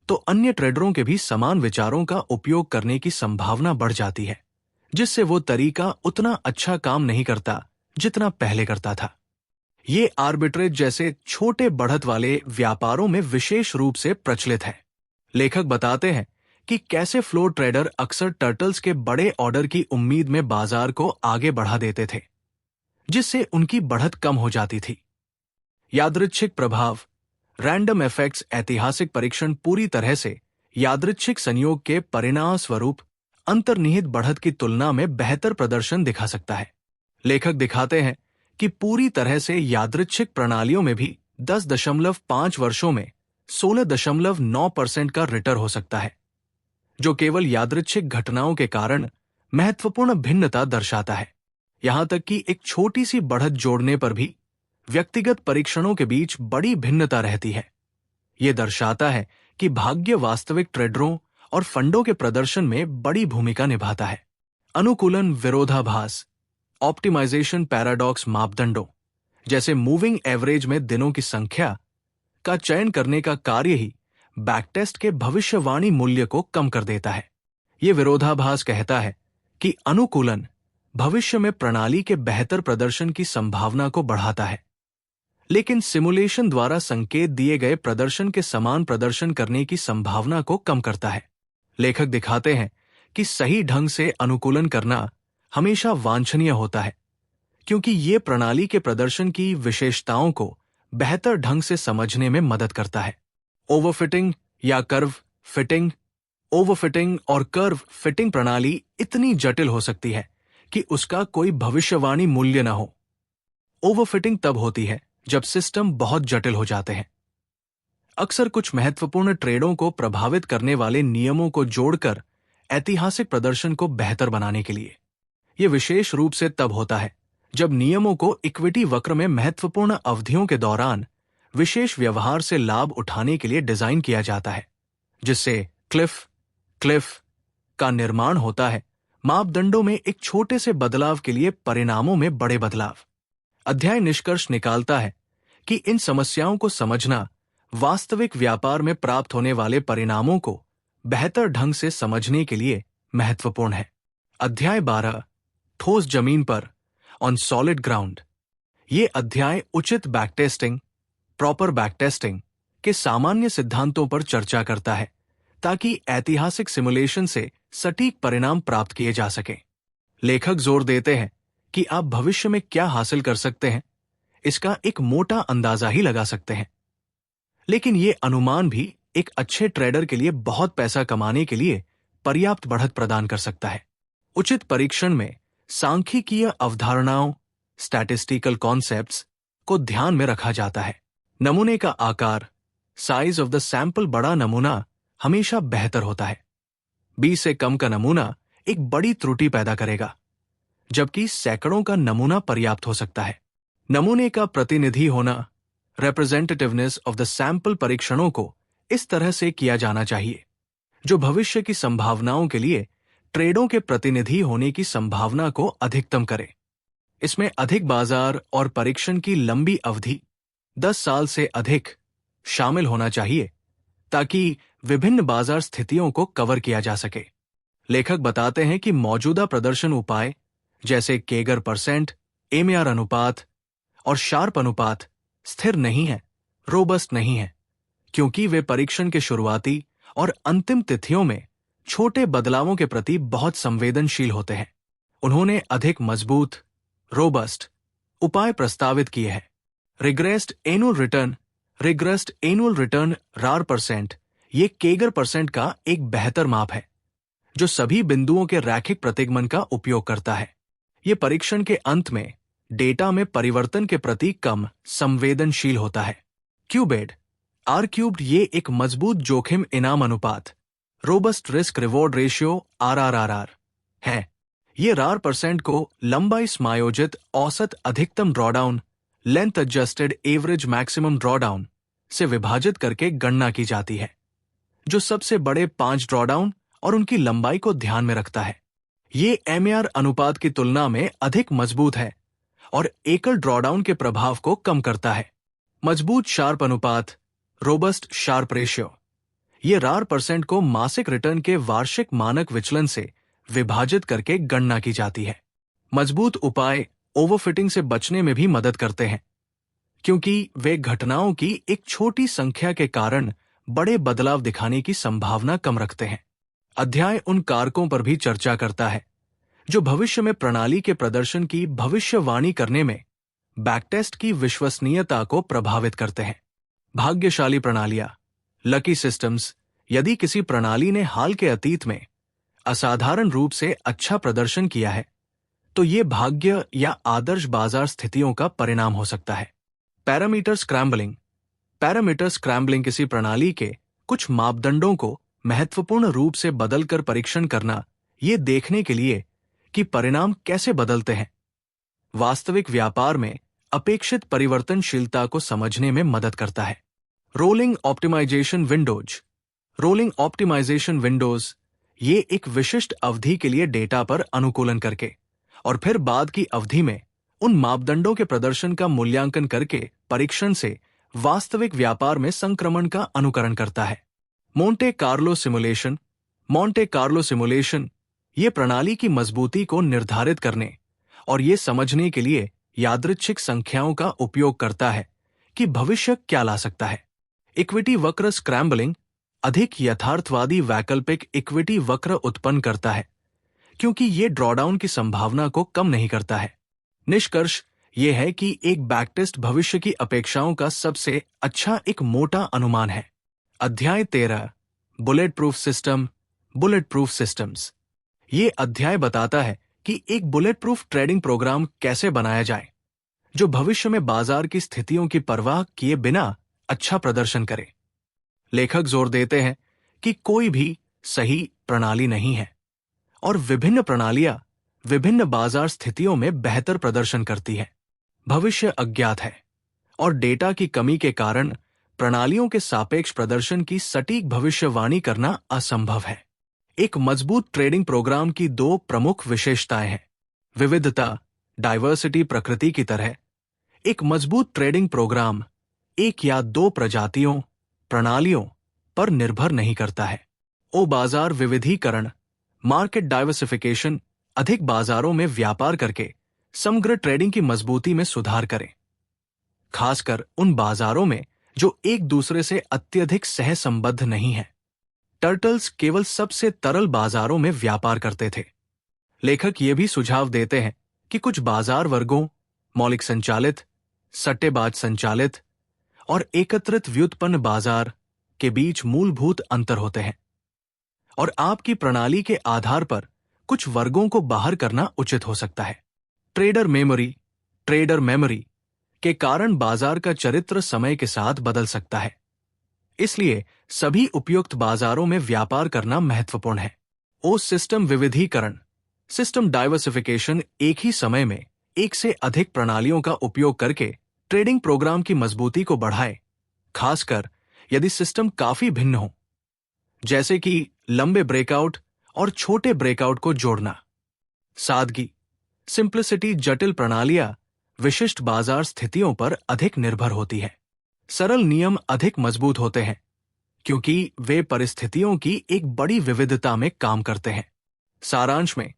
तो अन्य ट्रेडरों के भी समान विचारों का उपयोग करने की संभावना बढ़ जाती है, जिससे वो तरीका उतना अच्छा काम नहीं करता जितना पहले करता था। ये आर्बिट्रेज जैसे छोटे बढ़त वाले व्यापारों में विशेष रूप से प्रचलित है। लेखक बताते हैं कि कैसे फ्लो ट्रेडर अक्सर टर्टल्स के बड़े ऑर्डर की उम्मीद में बाजार को आगे बढ़ा देते थे, जिससे उनकी बढ़त कम हो जाती थी। यादृच्छिक प्रभाव, रैंडम इफेक्ट्स। ऐतिहासिक परीक्षण पूरी तरह से यादृच्छिक संयोग के परिणाम स्वरूप अंतर्निहित बढ़त की तुलना में बेहतर प्रदर्शन दिखा सकता है। लेखक दिखाते हैं कि पूरी तरह से यादृच्छिक प्रणालियों में भी 10.5 वर्षों में 16.9% का रिटर्न हो सकता है, जो केवल यादृच्छिक घटनाओं के कारण महत्वपूर्ण भिन्नता दर्शाता है। यहां तक कि एक छोटी सी बढ़त जोड़ने पर भी व्यक्तिगत परीक्षणों के बीच बड़ी भिन्नता रहती है। यह दर्शाता है कि भाग्य वास्तविक ट्रेडरों और फंडों के प्रदर्शन में बड़ी भूमिका निभाता है। अनुकूलन विरोधाभास, ऑप्टिमाइजेशन पैराडॉक्स। मापदंडों जैसे मूविंग एवरेज में दिनों की संख्या का चयन करने का कार्य ही बैकटेस्ट के भविष्यवाणी मूल्य को कम कर देता है। यह विरोधाभास कहता है कि अनुकूलन भविष्य में प्रणाली के बेहतर प्रदर्शन की संभावना को बढ़ाता है, लेकिन सिमुलेशन द्वारा संकेत दिए गए प्रदर्शन के समान प्रदर्शन करने की संभावना को कम करता है। लेखक दिखाते हैं कि सही ढंग से अनुकूलन करना हमेशा वांछनीय होता है, क्योंकि ये प्रणाली के प्रदर्शन की विशेषताओं को बेहतर ढंग से समझने में मदद करता है। ओवरफिटिंग या कर्व फिटिंग। ओवरफिटिंग और कर्व फिटिंग प्रणाली इतनी जटिल हो सकती है कि उसका कोई भविष्यवाणी मूल्य न हो। ओवरफिटिंग तब होती है जब सिस्टम बहुत जटिल हो जाते हैं। अक्सर कुछ महत्वपूर्ण ट्रेडों को प्रभावित करने वाले नियमों को जोड़कर ऐतिहासिक प्रदर्शन को बेहतर बनाने के लिए। यह विशेष रूप से तब होता है जब नियमों को इक्विटी वक्र में महत्वपूर्ण अवधियों के दौरान विशेष व्यवहार से लाभ उठाने के लिए डिजाइन किया जाता है, जिससे क्लिफ का निर्माण होता है। मापदंडों में एक छोटे से बदलाव के लिए परिणामों में बड़े बदलाव। अध्याय निष्कर्ष निकालता है कि इन समस्याओं को समझना वास्तविक व्यापार में प्राप्त होने वाले परिणामों को बेहतर ढंग से समझने के लिए महत्वपूर्ण है। अध्याय 12, ठोस जमीन पर, ऑन सॉलिड ग्राउंड। ये अध्याय उचित बैकटेस्टिंग, प्रॉपर बैकटेस्टिंग के सामान्य सिद्धांतों पर चर्चा करता है, ताकि ऐतिहासिक सिमुलेशन से सटीक परिणाम प्राप्त किए जा सके। लेखक जोर देते हैं कि आप भविष्य में क्या हासिल कर सकते हैं, इसका एक मोटा अंदाजा ही लगा सकते हैं, लेकिन ये अनुमान भी एक अच्छे ट्रेडर के लिए बहुत पैसा कमाने के लिए पर्याप्त बढ़त प्रदान कर सकता है। उचित परीक्षण में सांख्यिकीय अवधारणाओं, स्टैटिस्टिकल कॉन्सेप्ट्स को ध्यान में रखा जाता है। नमूने का आकार, साइज ऑफ द सैंपल। बड़ा नमूना हमेशा बेहतर होता है। 20 से कम का नमूना एक बड़ी त्रुटि पैदा करेगा, जबकि सैकड़ों का नमूना पर्याप्त हो सकता है। नमूने का प्रतिनिधि होना, रिप्रेजेंटेटिवनेस ऑफ द सैंपल, परीक्षणों को इस तरह से किया जाना चाहिए जो भविष्य की संभावनाओं के लिए ट्रेडों के प्रतिनिधि होने की संभावना को अधिकतम करे। इसमें अधिक बाजार और परीक्षण की लंबी अवधि 10 साल से अधिक शामिल होना चाहिए ताकि विभिन्न बाजार स्थितियों को कवर किया जा सके। लेखक बताते हैं कि मौजूदा प्रदर्शन उपाय जैसे केगर परसेंट, एमआर अनुपात और शार्प अनुपात स्थिर नहीं है, रोबस्ट नहीं है, क्योंकि वे परीक्षण के शुरुआती और अंतिम तिथियों में छोटे बदलावों के प्रति बहुत संवेदनशील होते हैं। उन्होंने अधिक मजबूत, रोबस्ट उपाय प्रस्तावित किए हैं। रिग्रेस्ड एनुअल रिटर्न रार परसेंट ये केगर परसेंट का एक बेहतर माप है जो सभी बिंदुओं के रैखिक प्रतिगमन का उपयोग करता है। ये परीक्षण के अंत में डेटा में परिवर्तन के प्रति कम संवेदनशील होता है। क्यूबेड आर क्यूब्ड ये एक मजबूत जोखिम इनाम अनुपात, robust risk reward ratio RRRR है। ये रार परसेंट को लंबाई समायोजित औसत अधिकतम drawdown, length adjusted average maximum drawdown से विभाजित करके गणना की जाती है, जो सबसे बड़े 5 ड्रॉडाउन और उनकी लंबाई को ध्यान में रखता है। ये एमआर अनुपात की तुलना में अधिक मजबूत है और एकल ड्रॉडाउन के प्रभाव को कम करता है। मजबूत शार्प अनुपात, रोबस्ट शार्प रेशियो, ये रार परसेंट को मासिक रिटर्न के वार्षिक मानक विचलन से विभाजित करके गणना की जाती है। मजबूत उपाय ओवरफिटिंग से बचने में भी मदद करते हैं, क्योंकि वे घटनाओं की एक छोटी संख्या के कारण बड़े बदलाव दिखाने की संभावना कम रखते हैं। अध्याय उन कारकों पर भी चर्चा करता है जो भविष्य में प्रणाली के प्रदर्शन की भविष्यवाणी करने में बैकटेस्ट की विश्वसनीयता को प्रभावित करते हैं। भाग्यशाली प्रणालियां, लकी सिस्टम्स। यदि किसी प्रणाली ने हाल के अतीत में असाधारण रूप से अच्छा प्रदर्शन किया है, तो ये भाग्य या आदर्श बाजार स्थितियों का परिणाम हो सकता है। पैरामीटर स्क्रैम्बलिंग किसी प्रणाली के कुछ मापदंडों को महत्वपूर्ण रूप से बदलकर परीक्षण करना, ये देखने के लिए कि परिणाम कैसे बदलते हैं, वास्तविक व्यापार में अपेक्षित परिवर्तनशीलता को समझने में मदद करता है। रोलिंग ऑप्टिमाइजेशन विंडोज ये एक विशिष्ट अवधि के लिए डेटा पर अनुकूलन करके और फिर बाद की अवधि में उन मापदंडों के प्रदर्शन का मूल्यांकन करके परीक्षण से वास्तविक व्यापार में संक्रमण का अनुकरण करता है। मोंटे कार्लो सिमुलेशन ये प्रणाली की मजबूती को निर्धारित करने और ये समझने के लिए यादृच्छिक संख्याओं का उपयोग करता है कि भविष्य क्या ला सकता है। इक्विटी वक्र स्क्रैम्बलिंग अधिक यथार्थवादी वैकल्पिक इक्विटी वक्र उत्पन्न करता है, क्योंकि ये ड्रॉडाउन की संभावना को कम नहीं करता है। निष्कर्ष ये है कि एक बैकटेस्ट भविष्य की अपेक्षाओं का सबसे अच्छा एक मोटा अनुमान है। अध्याय 13 बुलेट प्रूफ सिस्टम्स। ये अध्याय बताता है कि एक बुलेट प्रूफ ट्रेडिंग प्रोग्राम कैसे बनाया जाए जो भविष्य में बाजार की स्थितियों की परवाह किए बिना अच्छा प्रदर्शन करे। लेखक जोर देते हैं कि कोई भी सही प्रणाली नहीं है और विभिन्न प्रणालियां विभिन्न बाजार स्थितियों में बेहतर प्रदर्शन करती है। भविष्य अज्ञात है और डेटा की कमी के कारण प्रणालियों के सापेक्ष प्रदर्शन की सटीक भविष्यवाणी करना असंभव है। एक मजबूत ट्रेडिंग प्रोग्राम की 2 प्रमुख विशेषताएं हैं। विविधता, डाइवर्सिटी प्रकृति की तरह एक मजबूत ट्रेडिंग प्रोग्राम 1 या 2 प्रजातियों, प्रणालियों पर निर्भर नहीं करता है। बाजार विविधीकरण, मार्केट डाइवर्सिफिकेशन, अधिक बाजारों में व्यापार करके समग्र ट्रेडिंग की मजबूती में सुधार करें, खासकर उन बाजारों में जो एक दूसरे से अत्यधिक सहसंबद्ध नहीं है। टर्टल्स केवल सबसे तरल बाजारों में व्यापार करते थे। लेखक ये भी सुझाव देते हैं कि कुछ बाजार वर्गों, मौलिक संचालित, सट्टेबाज संचालित और एकत्रित व्युत्पन्न बाजार के बीच मूलभूत अंतर होते हैं और आपकी प्रणाली के आधार पर कुछ वर्गों को बाहर करना उचित हो सकता है। ट्रेडर मेमोरी के कारण बाजार का चरित्र समय के साथ बदल सकता है, इसलिए सभी उपयुक्त बाजारों में व्यापार करना महत्वपूर्ण है। सिस्टम विविधीकरण, सिस्टम डाइवर्सिफिकेशन एक ही समय में एक से अधिक प्रणालियों का उपयोग करके ट्रेडिंग प्रोग्राम की मजबूती को बढ़ाए, खासकर यदि सिस्टम काफी भिन्न हो, जैसे कि लंबे ब्रेकआउट और छोटे ब्रेकआउट को जोड़ना। सादगी, सिंप्लिसिटी जटिल प्रणालियां विशिष्ट बाजार स्थितियों पर अधिक निर्भर होती है। सरल नियम अधिक मजबूत होते हैं क्योंकि वे परिस्थितियों की एक बड़ी विविधता में काम करते हैं। सारांश में,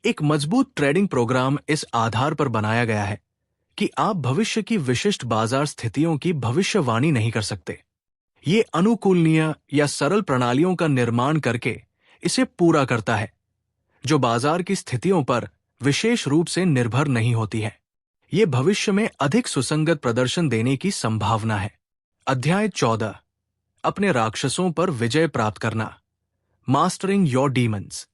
एक मजबूत ट्रेडिंग प्रोग्राम इस आधार पर बनाया गया है कि आप भविष्य की विशिष्ट बाजार स्थितियों की भविष्यवाणी नहीं कर सकते। ये अनुकूलनीय या सरल प्रणालियों का निर्माण करके इसे पूरा करता है जो बाजार की स्थितियों पर विशेष रूप से निर्भर नहीं होती है। ये भविष्य में अधिक सुसंगत प्रदर्शन देने की संभावना है। अध्याय 14, अपने राक्षसों पर विजय प्राप्त करना, मास्टरिंग योर डीमंस।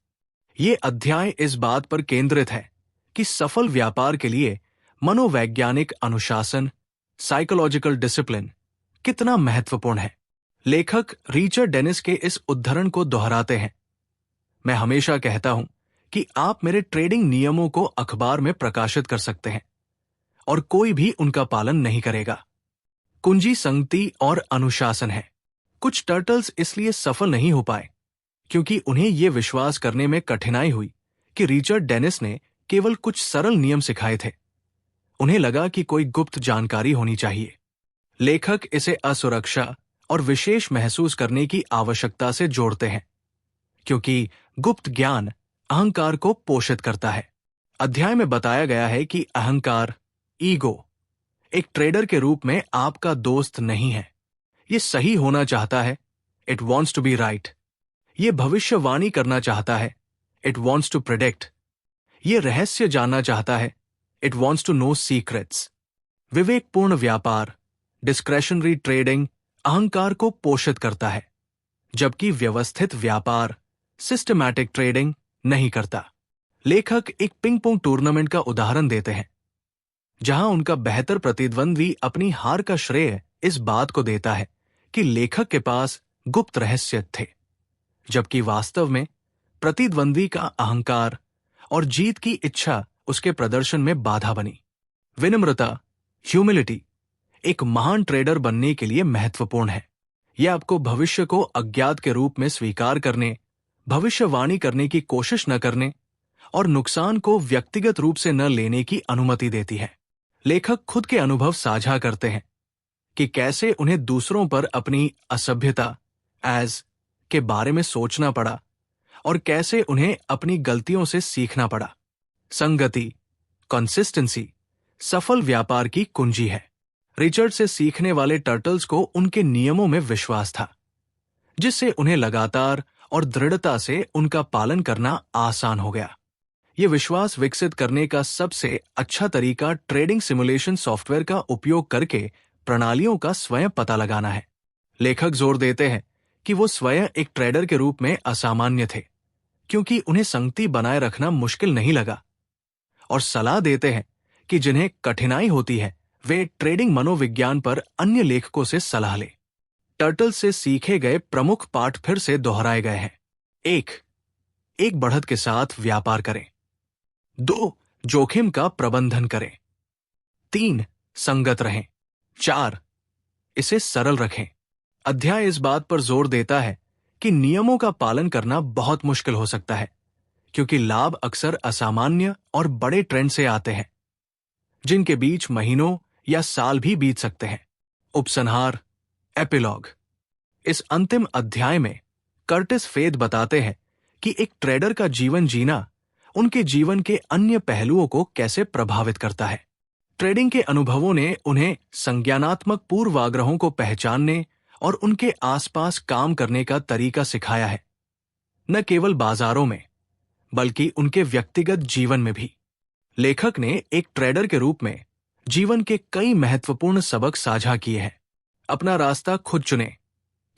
ये अध्याय इस बात पर केंद्रित है कि सफल व्यापार के लिए मनोवैज्ञानिक अनुशासन, साइकोलॉजिकल डिसिप्लिन कितना महत्वपूर्ण है। लेखक रिचर्ड डेनिस के इस उद्धरण को दोहराते हैं, मैं हमेशा कहता हूं कि आप मेरे ट्रेडिंग नियमों को अखबार में प्रकाशित कर सकते हैं और कोई भी उनका पालन नहीं करेगा। कुंजी संगति और अनुशासन है। कुछ टर्टल्स इसलिए सफल नहीं हो पाए क्योंकि उन्हें यह विश्वास करने में कठिनाई हुई कि रिचर्ड डेनिस ने केवल कुछ सरल नियम सिखाए थे। उन्हें लगा कि कोई गुप्त जानकारी होनी चाहिए। लेखक इसे असुरक्षा और विशेष महसूस करने की आवश्यकता से जोड़ते हैं क्योंकि गुप्त ज्ञान अहंकार को पोषित करता है। अध्याय में बताया गया है कि अहंकार, ईगो, एक ट्रेडर के रूप में आपका दोस्त नहीं है। ये सही होना चाहता है, it wants to be right. ये भविष्यवाणी करना चाहता है, इट वॉन्ट्स टू प्रिडिक्ट। ये रहस्य जानना चाहता है, it wants to know secrets. विवेकपूर्ण व्यापार, डिस्क्रेशनरी ट्रेडिंग अहंकार को पोषित करता है, जबकि व्यवस्थित व्यापार, सिस्टमैटिक ट्रेडिंग नहीं करता। लेखक एक पिंग पोंग टूर्नामेंट का उदाहरण देते हैं जहां उनका बेहतर प्रतिद्वंद्वी अपनी हार का श्रेय इस बात को देता है कि लेखक के पास गुप्त रहस्य थे, जबकि वास्तव में प्रतिद्वंद्वी का अहंकार और जीत की इच्छा उसके प्रदर्शन में बाधा बनी। विनम्रता, ह्यूमिलिटी एक महान ट्रेडर बनने के लिए महत्वपूर्ण है। यह आपको भविष्य को अज्ञात के रूप में स्वीकार करने, भविष्यवाणी करने की कोशिश न करने और नुकसान को व्यक्तिगत रूप से न लेने की अनुमति देती है। लेखक खुद के अनुभव साझा करते हैं कि कैसे उन्हें दूसरों पर अपनी असभ्यता एज के बारे में सोचना पड़ा और कैसे उन्हें अपनी गलतियों से सीखना पड़ा। संगति, कंसिस्टेंसी सफल व्यापार की कुंजी है। रिचर्ड से सीखने वाले टर्टल्स को उनके नियमों में विश्वास था, जिससे उन्हें लगातार और दृढ़ता से उनका पालन करना आसान हो गया। ये विश्वास विकसित करने का सबसे अच्छा तरीका ट्रेडिंग सिमुलेशन सॉफ्टवेयर का उपयोग करके प्रणालियों का स्वयं पता लगाना है। लेखक जोर देते हैं कि वो स्वयं एक ट्रेडर के रूप में असामान्य थे क्योंकि उन्हें संगति बनाए रखना मुश्किल नहीं लगा, और सलाह देते हैं कि जिन्हें कठिनाई होती है वे ट्रेडिंग मनोविज्ञान पर अन्य लेखकों से सलाह ले। टर्टल से सीखे गए प्रमुख पाठ फिर से दोहराए गए हैं। 1. एक बढ़त के साथ व्यापार करें। 2. जोखिम का प्रबंधन करें। 3. संगत रहें। 4. इसे सरल रखें। अध्याय इस बात पर जोर देता है कि नियमों का पालन करना बहुत मुश्किल हो सकता है क्योंकि लाभ अक्सर असामान्य और बड़े ट्रेंड से आते हैं जिनके बीच महीनों या साल भी बीत सकते हैं। उपसंहार, एपिलॉग। इस अंतिम अध्याय में कर्टिस फेद बताते हैं कि एक ट्रेडर का जीवन जीना उनके जीवन के अन्य पहलुओं को कैसे प्रभावित करता है। ट्रेडिंग के अनुभवों ने उन्हें संज्ञानात्मक पूर्वाग्रहों को पहचानने और उनके आसपास काम करने का तरीका सिखाया है, न केवल बाजारों में बल्कि उनके व्यक्तिगत जीवन में भी। लेखक ने एक ट्रेडर के रूप में जीवन के कई महत्वपूर्ण सबक साझा किए हैं। अपना रास्ता खुद चुनें,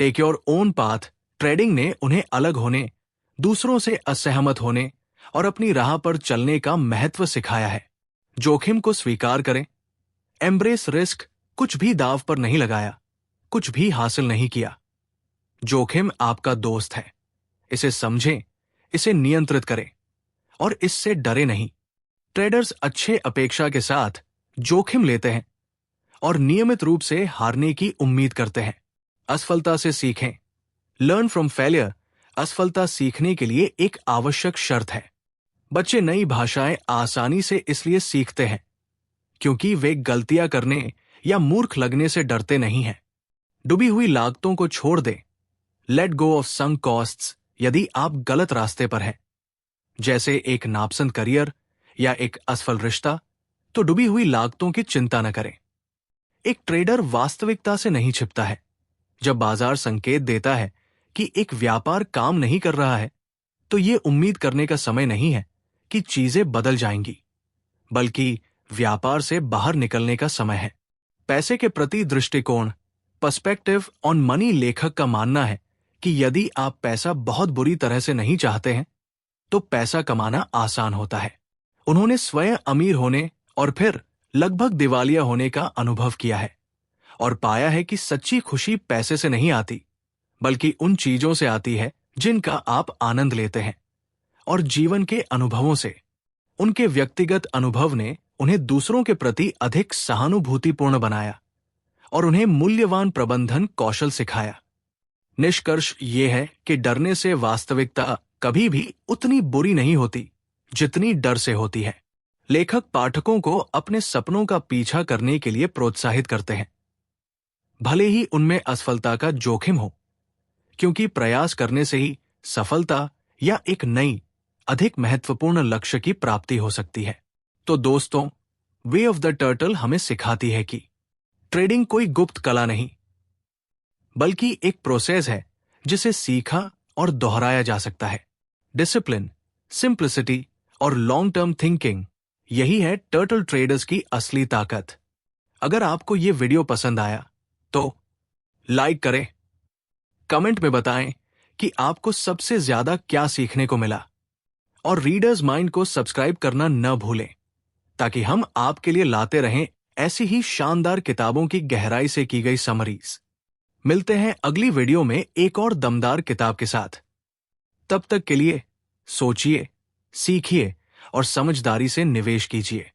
take your own path. Trading ने उन्हें अलग होने, दूसरों से असहमत होने और अपनी राह पर चलने का महत्व सिखाया है। जोखिम को स्वीकार करें, एम्ब्रेस रिस्क। कुछ भी दांव पर नहीं लगाया, कुछ भी हासिल नहीं किया। जोखिम आपका दोस्त है, इसे समझें, इसे नियंत्रित करें और इससे डरे नहीं। ट्रेडर्स अच्छे अपेक्षा के साथ जोखिम लेते हैं और नियमित रूप से हारने की उम्मीद करते हैं। असफलता से सीखें। लर्न फ्रॉम फेलियर असफलता सीखने के लिए एक आवश्यक शर्त है। बच्चे नई भाषाएं आसानी से इसलिए सीखते हैं क्योंकि वे गलतियां करने या मूर्ख लगने से डरते नहीं हैं। डूबी हुई लागतों को छोड़ दें। Let go of sunk costs यदि आप गलत रास्ते पर हैं, जैसे एक नापसंद करियर या एक असफल रिश्ता, तो डूबी हुई लागतों की चिंता न करें। एक ट्रेडर वास्तविकता से नहीं छिपता है। जब बाजार संकेत देता है कि एक व्यापार काम नहीं कर रहा है, तो यह उम्मीद करने का समय नहीं है कि चीजें बदल जाएंगी, बल्कि व्यापार से बाहर निकलने का समय है। पैसे के प्रति दृष्टिकोण, पर्सपेक्टिव ऑन मनी, लेखक का मानना है कि यदि आप पैसा बहुत बुरी तरह से नहीं चाहते हैं, तो पैसा कमाना आसान होता है। उन्होंने स्वयं अमीर होने और फिर लगभग दिवालिया होने का अनुभव किया है और पाया है कि सच्ची खुशी पैसे से नहीं आती, बल्कि उन चीजों से आती है जिनका आप आनंद लेते हैं और जीवन के अनुभवों से। उनके व्यक्तिगत अनुभव ने उन्हें दूसरों के प्रति अधिक सहानुभूतिपूर्ण बनाया और उन्हें मूल्यवान प्रबंधन कौशल सिखाया। निष्कर्ष ये है कि डरने से वास्तविकता कभी भी उतनी बुरी नहीं होती जितनी डर से होती है। लेखक पाठकों को अपने सपनों का पीछा करने के लिए प्रोत्साहित करते हैं, भले ही उनमें असफलता का जोखिम हो, क्योंकि प्रयास करने से ही सफलता या एक नई, अधिक महत्वपूर्ण लक्ष्य की प्राप्ति हो सकती है। तो दोस्तों, वे ऑफ द टर्टल हमें सिखाती है कि ट्रेडिंग कोई गुप्त कला नहीं, बल्कि एक प्रोसेस है जिसे सीखा और दोहराया जा सकता है। डिसिप्लिन, सिंप्लिसिटी और लॉन्ग टर्म थिंकिंग, यही है टर्टल ट्रेडर्स की असली ताकत। अगर आपको ये वीडियो पसंद आया तो लाइक करें, कमेंट में बताएं कि आपको सबसे ज्यादा क्या सीखने को मिला, और रीडर्स माइंड को सब्सक्राइब करना न भूलें ताकि हम आपके लिए लाते रहें ऐसी ही शानदार किताबों की गहराई से की गई समरीज। मिलते हैं अगली वीडियो में एक और दमदार किताब के साथ। तब तक के लिए सोचिए, सीखिए और समझदारी से निवेश कीजिए।